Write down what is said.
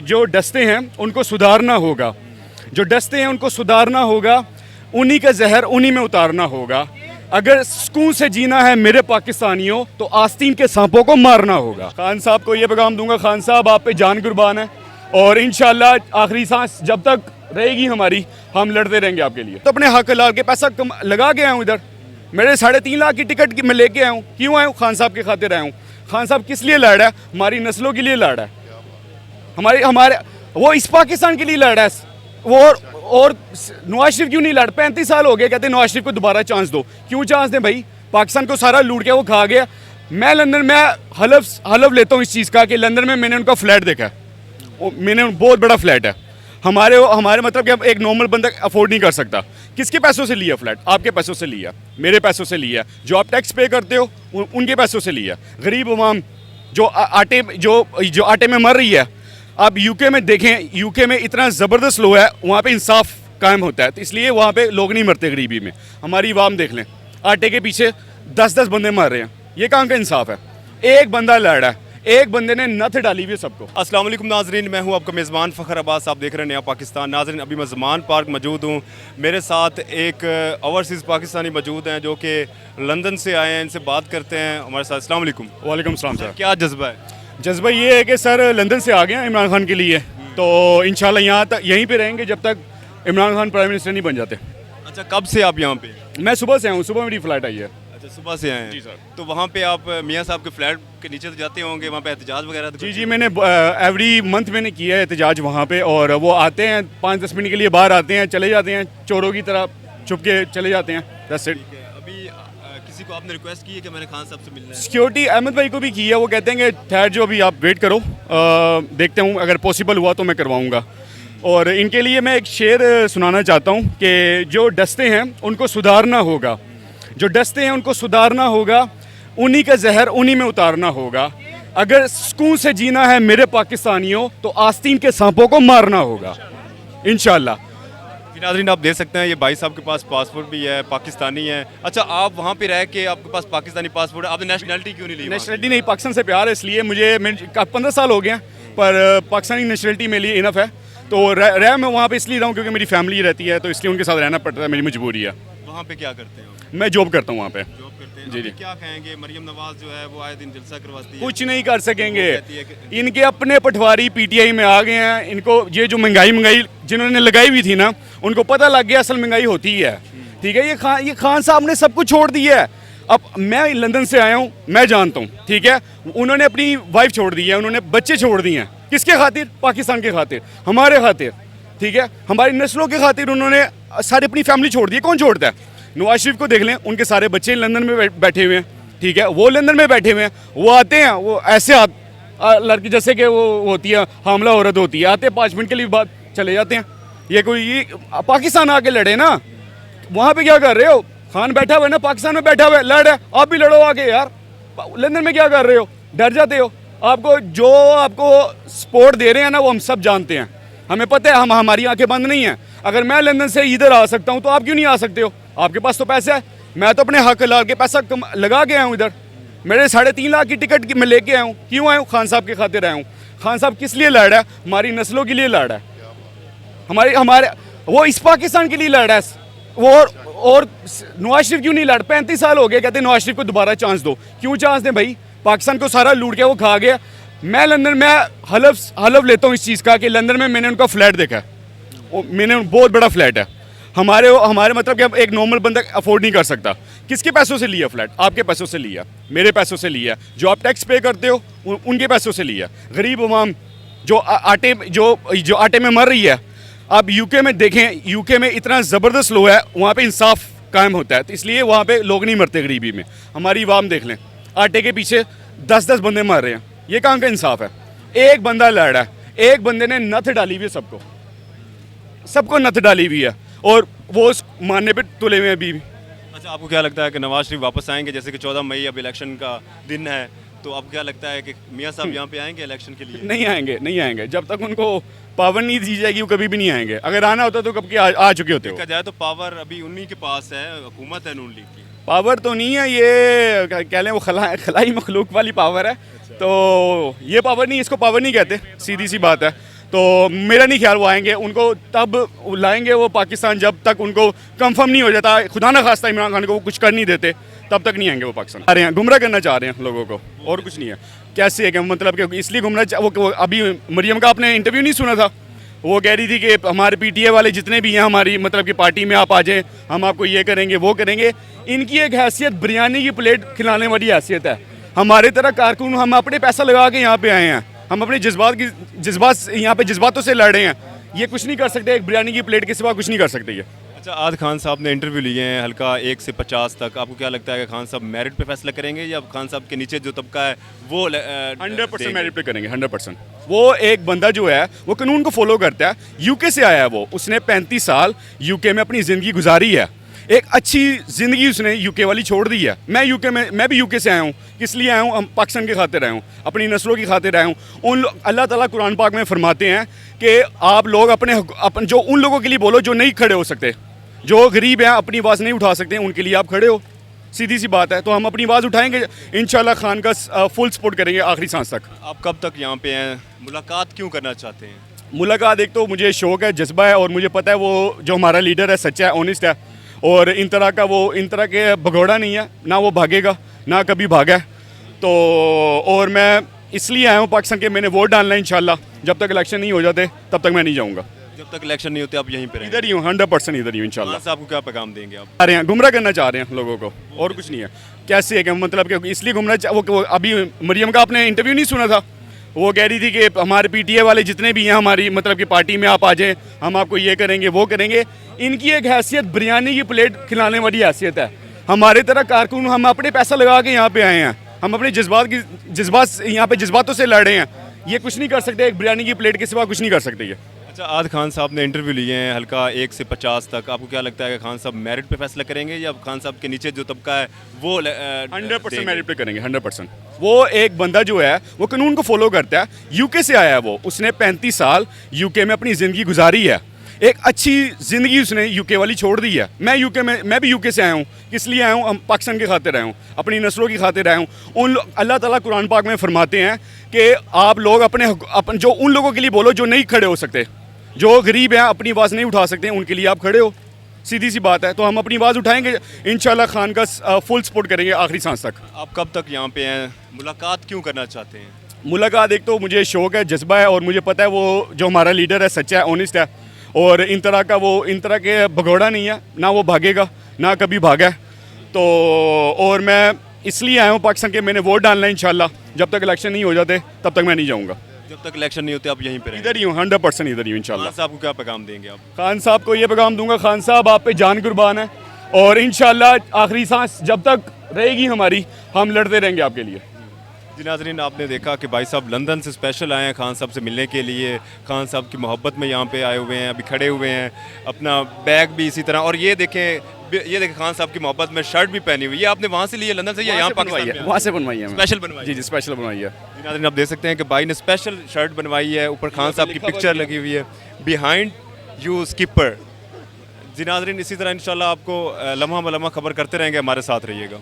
जो डसते हैं उनको सुधारना होगा, जो डसते हैं उनको सुधारना होगा, उन्हीं का जहर उन्हीं में उतारना होगा। अगर सुकून से जीना है मेरे पाकिस्तानियों तो आस्तीन के सांपों को मारना होगा। खान साहब को ये पैगाम दूंगा, खान साहब आप पे जान कुर्बान है और इंशाल्लाह आखिरी सांस जब तक रहेगी हमारी हम लड़ते रहेंगे आपके लिए। तो अपने हक हलाल के पैसा लगा के आया हूँ इधर, मेरे 3.5 लाख की टिकट मैं लेके आया हूँ। क्यों आया हूँ? खान साहब के खातिर आया हूँ। खान साहब किस लिए लड़ रहा है? हमारी नस्लों के लिए लड़ रहा है, हमारे वो इस पाकिस्तान के लिए लड़ रहा है। वो और नवाज शरीफ क्यों नहीं लड़? 35 साल हो गए, कहते नवाज शरीफ को दोबारा चांस दो। क्यों चांस दें भाई? पाकिस्तान को सारा लूट के वो खा गया। मैं लंदन में हलफ लेता हूँ इस चीज़ का कि लंदन में मैंने उनका फ्लैट देखा है, मैंने बहुत बड़ा फ्लैट है। हमारे मतलब कि अब एक नॉर्मल बंदा अफोर्ड नहीं कर सकता। किसके पैसों से लिया फ्लैट? आपके पैसों से लिया, मेरे पैसों से लिया, जो आप टैक्स पे करते हो उनके पैसों से लिया। गरीब अवाम जो आटे में मर रही है। आप यूके में देखें, यूके में इतना ज़बरदस्त लो है, वहाँ पे इंसाफ कायम होता है, तो इसलिए वहाँ पे लोग नहीं मरते गरीबी में। हमारी अवाम देख लें, आटे के पीछे 10-10 बंदे मर रहे हैं। ये कहाँ का इंसाफ है? एक बंदा लड़ रहा है, एक बंदे ने नथ डाली हुई है सबको। अस्सलाम वालेकुम नाजरीन, मैं हूं आपका मेज़बान फ़खर अब्बास। आप देख रहे हैं नया पाकिस्तान। नाजरीन, अभी मैं ज़मान पार्क मौजूद हूं। मेरे साथ एक ओवरसीज़ पाकिस्तानी मौजूद हैं जो कि लंदन से आए हैं। इनसे बात करते हैं हमारे साथ। अस्सलाम वालेकुम। वालेकुम सलाम सर। क्या जज्बा है? जज्बा ये है कि सर लंदन से आ गए हैं इमरान खान के लिए, तो इंशाल्लाह यहाँ तक यहीं पे रहेंगे जब तक इमरान खान प्राइम मिनिस्टर नहीं बन जाते। अच्छा, कब से आप यहाँ पे? मैं सुबह से आया हूँ, सुबह मेरी फ़्लाइट आई है। अच्छा, सुबह से आए हैं। जी सर। तो वहाँ पे आप मियाँ साहब के फ्लैट के नीचे तो जाते होंगे, वहाँ पे एहतजाज वगैरह तो जी करते जी, मैंने एवरी मंथ मैंने किया है एहतजाज वहाँ पे, और वो आते हैं 5-10 मिनट के लिए, बाहर आते हैं, चले जाते हैं, चोरों की तरह छुप के चले जाते हैं। That's it. हैं? अभी किसी को आपने रिक्वेस्ट की है कि मैंने खान साहब से मिलना है? सिक्योरिटी अहमद भाई को भी की है, वो कहते हैं कि ठहर जो, अभी आप वेट करो, देखते हूँ अगर पॉसिबल हुआ तो मैं करवाऊँगा। और इनके लिए मैं एक शेर सुनाना चाहता हूँ कि जो डसते हैं उनको सुधारना होगा, जो डसते हैं उनको सुधारना होगा, उन्हीं का जहर उन्हीं में उतारना होगा। अगर सुकून से जीना है मेरे पाकिस्तानियों तो आस्तीन के सांपों को मारना होगा इंशाल्लाह। जी नाज़रीन, आप देख सकते हैं ये भाई साहब के पास पासपोर्ट भी है, पाकिस्तानी है। अच्छा, आप वहाँ पे रह के आपके पास पाकिस्तानी पासपोर्ट है, आपने नेशनलिटी क्यों नहीं ली? नेशनलिटी नहीं, पाकिस्तान से प्यार है, इसलिए मुझे 15 साल हो गए हैं, पर पाकिस्तानी नेशनलिटी मेरे लिए इनफ है। तो रह मैं वहाँ पे इसलिए रहा हूँ क्योंकि मेरी फैमिली रहती है, तो इसलिए उनके साथ रहना पड़ता है, मेरी मजबूरी है। वहाँ पे क्या करते हैं? मैं जॉब करता हूँ वहाँ पे। जॉब करते हैं। जी अभी जी। क्या कहेंगे? मरियम नवाज जो है वो आए दिन जलसा करवाती है। कुछ नहीं कर सकेंगे, कहती है कि इनके अपने पटवारी पीटीआई में आ गए हैं। इनको ये जो महंगाई जिन्होंने लगाई हुई थी ना, उनको पता लग गया असल महंगाई होती है। ठीक है, ये खान साहब ने सब कुछ छोड़ दिया है। अब मैं लंदन से आया हूँ, मैं जानता हूँ, ठीक है, उन्होंने अपनी वाइफ छोड़ दी है, उन्होंने बच्चे छोड़ दिए हैं। किसके खातिर? पाकिस्तान के खातिर, हमारे खातिर, ठीक है, हमारी नस्लों के खातिर उन्होंने सारी अपनी फैमिली छोड़ दी है। कौन छोड़ता है? नवाज शरीफ को देख लें, उनके सारे बच्चे लंदन में बैठे हुए हैं, ठीक है, वो लंदन में बैठे हुए हैं। वो आते हैं, वो ऐसे लड़की जैसे कि वो होती है हामला औरत होती है, आते 5 मिनट के लिए बाद चले जाते हैं। ये पाकिस्तान आके लड़े ना, वहाँ पे क्या कर रहे हो? खान बैठा हुआ है ना, पाकिस्तान में बैठा हुआ है, लड़ है, आप भी लड़ो आके यार। लंदन में क्या कर रहे हो? डर जाते हो? आपको सपोर्ट दे रहे हैं ना, वो हम सब जानते हैं, हमें पता है, हमारी आंखें बंद नहीं हैं। अगर मैं लंदन से इधर आ सकता हूँ तो आप क्यों नहीं आ सकते हो? आपके पास तो पैसा है। मैं तो अपने हक हलाल के पैसा लगा के आया हूँ इधर, मेरे 3.5 लाख की टिकट मैं लेके आया हूँ। क्यों आया हूँ? खान साहब के खातिर आया हूँ। खान साहब किस लिए लड़ रहा है? हमारी नस्लों के लिए लड़ रहा है, हमारे वो इस पाकिस्तान के लिए लड़ रहा है। वो और नवाज शरीफ क्यों नहीं लड़? 35 साल हो गए, कहते नवाज शरीफ को दोबारा चांस दो। क्यों चांस दें भाई? पाकिस्तान को सारा लूट के वो खा गया। मैं लंदन में हलफ लेता हूँ इस चीज़ का कि लंदन में मैंने उनका फ्लैट देखा है, मैंने बहुत बड़ा फ्लैट है। हमारे मतलब कि अब एक नॉर्मल बंदा अफोर्ड नहीं कर सकता। किसके पैसों से लिया फ्लैट? आपके पैसों से लिया, मेरे पैसों से लिया, जो आप टैक्स पे करते हो उनके पैसों से लिया। गरीब अवाम जो आटे में मर रही है। आप यूके में देखें, यूके में इतना ज़बरदस्त लो है, वहाँ पे इंसाफ कायम होता है, तो इसलिए वहाँ पे लोग नहीं मरते गरीबी में। हमारी अवाम देख लें, आटे के पीछे 10-10 बंदे मर रहे हैं। ये कहाँ का इंसाफ है? एक बंदा लड़ रहा है, एक बंदे ने नथ डाली हुई है, सबको नथ डाली हुई है, और वो उस मानने पे तुले हुए अभी भी। अच्छा, आपको क्या लगता है कि नवाज शरीफ वापस आएंगे? जैसे कि 14 मई अब इलेक्शन का दिन है, तो आपको क्या लगता है कि मियाँ साहब यहाँ पे आएंगे इलेक्शन के लिए? नहीं आएंगे, जब तक उनको पावर नहीं दी जाएगी वो कभी भी नहीं आएंगे। अगर आना होता तो कब के आ चुके होते हो। देखा जाए तो पावर अभी उन्हीं के पास है, हुकूमत है नून लीग की। पावर तो नहीं है, ये कह लें वो खलाई मखलूक वाली पावर है। तो ये पावर नहीं, इसको पावर नहीं कहते, सीधी सी बात है। तो मेरा नहीं ख्याल वो आएंगे, उनको तब लाएंगे वो पाकिस्तान जब तक उनको कंफर्म नहीं हो जाता, खुदा ना खास्ता इमरान खान को वो कुछ कर नहीं देते, तब तक नहीं आएंगे वो पाकिस्तान। आ रहे हैं, गुमराह करना चाह रहे हैं लोगों को, और कुछ नहीं है। कैसे है कि मतलब कि इसलिए वो अभी मरियम का आपने इंटरव्यू नहीं सुना था, वो कह रही थी कि हमारे पीटीए वाले जितने भी हैं हमारी मतलब कि पार्टी में आप आ जाएं, हम आपको ये करेंगे वो करेंगे। इनकी एक हैसियत बिरयानी की प्लेट खिलाने वाली हैसियत है। हमारे तरह कारकुन हम अपने पैसा लगा के यहाँ पे आए हैं, हम अपने जज्बात यहाँ पे जज्बातों से लड़ रहे हैं। ये कुछ नहीं कर सकते, एक बिरयानी की प्लेट के सिवा कुछ नहीं कर सकते ये। अच्छा, आज खान साहब ने इंटरव्यू लिए हैं हल्का 1 से 50 तक, आपको क्या लगता है कि खान साहब मेरिट पे फैसला करेंगे या खान साहब के नीचे जो तबका है वो 100% मेरिट पे करेंगे, 100%। वो एक बंदा जो है वो कानून को फॉलो करता है, यूके से आया है वो, उसने 35 साल यूके में अपनी ज़िंदगी गुजारी है, एक अच्छी ज़िंदगी उसने यूके वाली छोड़ दी है। मैं भी यूके से आया हूँ, किस लिए आया हूँ, हम पाकिस्तान के खातिर आया हूँ, अपनी नस्लों की खातिर आया हूँ। अल्लाह ताला कुरान पाक में फरमाते हैं कि आप लोग अपन जो उन लोगों के लिए बोलो जो नहीं खड़े हो सकते, जो गरीब हैं, अपनी आवाज़ नहीं उठा सकते, उनके लिए आप खड़े हो, सीधी सी बात है। तो हम अपनी आवाज़ उठाएंगे, इंशाल्लाह खान का फुल सपोर्ट करेंगे आखिरी सांस तक। आप कब तक यहाँ पे हैं, मुलाकात क्यों करना चाहते हैं? मुलाकात एक तो मुझे शौक़ है, जज्बा है, और मुझे पता है वो जो हमारा लीडर है सच्चा है, ऑनेस्ट है, और इन तरह के भगोड़ा नहीं है, ना वो भागेगा ना कभी भागा है। तो और मैं इसलिए आया हूँ पाकिस्तान के, मैंने वोट डालना है इंशाल्लाह, जब तक इलेक्शन नहीं हो जाते तब तक मैं नहीं जाऊँगा। जब तक इलेक्शन नहीं होते आप यहीं पे रहेंगे? इधर ही हूँ, 100% इधर ही हूँ इंशाल्लाह। खान साहब को क्या पैगाम देंगे आप? आ रहे हैं, गुमराह करना चाह रहे हैं लोगों को, और कुछ नहीं है। कैसे है कि मतलब कि इसलिए वो अभी मरियम का आपने इंटरव्यू नहीं सुना था, वो कह रही थी कि हमारे पीटीए वाले जितने भी हैं हमारी मतलब कि पार्टी में आप आ जाएं, हम आपको ये करेंगे वो करेंगे। इनकी एक हैसियत बिरयानी की प्लेट खिलाने वाली हैसियत है। हमारे तरह कारकुन हम अपने पैसा लगा के यहाँ पे आए हैं, हम अपने जज्बात यहाँ पे जज्बातों से लड़ रहे हैं। ये कुछ नहीं कर सकते, एक बिरयानी की प्लेट के सिवा कुछ नहीं कर सकते ये। अच्छा, आज खान साहब ने इंटरव्यू लिए हैं हल्का 1 से 50 तक, आपको क्या लगता है कि खान साहब मेरिट पे फैसला करेंगे या खान साहब के नीचे जो तबका है वो 100% मेरिट पे करेंगे, 100%। वो एक बंदा जो है वो कानून को फॉलो करता है, यूके से आया है वो, उसने 35 साल यूके में अपनी ज़िंदगी गुजारी है, एक अच्छी ज़िंदगी उसने यूके वाली छोड़ दी है। मैं भी यूके से आया हूँ, किस लिए आया हूँ, हम पाकिस्तान के खातिर आया हूँ, अपनी नस्लों की खातिर आया हूँ। अल्लाह ताला कुरान पाक में फरमाते हैं कि आप लोग अपन जो उन लोगों के लिए बोलो जो नहीं खड़े हो सकते, जो गरीब हैं, अपनी आवाज़ नहीं उठा सकते, उनके लिए आप खड़े हो, सीधी सी बात है। तो हम अपनी आवाज़ उठाएंगे, इंशाल्लाह खान का फुल सपोर्ट करेंगे आखिरी सांस तक। आप कब तक यहाँ पे हैं, मुलाकात क्यों करना चाहते हैं? मुलाकात एक तो मुझे शौक़ है, जज्बा है, और मुझे पता है वो जो हमारा लीडर है सच्चा है, ऑनेस्ट है, और इन तरह के भगोड़ा नहीं है, ना वो भागेगा ना कभी भागा है। तो और मैं इसलिए आया हूँ पाकिस्तान के, मैंने वोट डालना है इंशाल्लाह, जब तक इलेक्शन नहीं हो जाते तब तक मैं नहीं जाऊँगा। जब तक इलेक्शन नहीं होते आप यहीं पे रहेंगे? इधर ही हूँ, 100% इधर ही हूँ इंशाल्लाह। खान साहब को क्या पैगाम देंगे आप? खान साहब को ये पैगाम दूंगा, खान साहब आप पे जान कुर्बान है, और इंशाल्लाह आखिरी सांस जब तक रहेगी हमारी, हम लड़ते रहेंगे आपके लिए। जी नाज़रीन, आपने देखा कि भाई साहब लंदन से स्पेशल आए हैं खान साहब से मिलने के लिए, खान साहब की मोहब्बत में यहाँ पे आए हुए हैं, अभी खड़े हुए हैं, अपना बैग भी इसी तरह, और ये देखें खान साहब की मोहब्बत में शर्ट भी पहनी हुई है। आपने वहाँ से ली है लंदन से या यहाँ पाकिस्तान में? वहाँ से बनवाई है, स्पेशल बनवाई? जी स्पेशल बनवाई है। जी नाज़रीन, आप देख सकते हैं कि भाई ने स्पेशल शर्ट बनवाई है, ऊपर खान साहब की पिक्चर लगी हुई है, बिहाइंड यू स्किपर। जी नाज़रीन, इसी तरह इंशाल्लाह आपको लम्हा ब लम्हा खबर करते रहेंगे, हमारे साथ रहिएगा।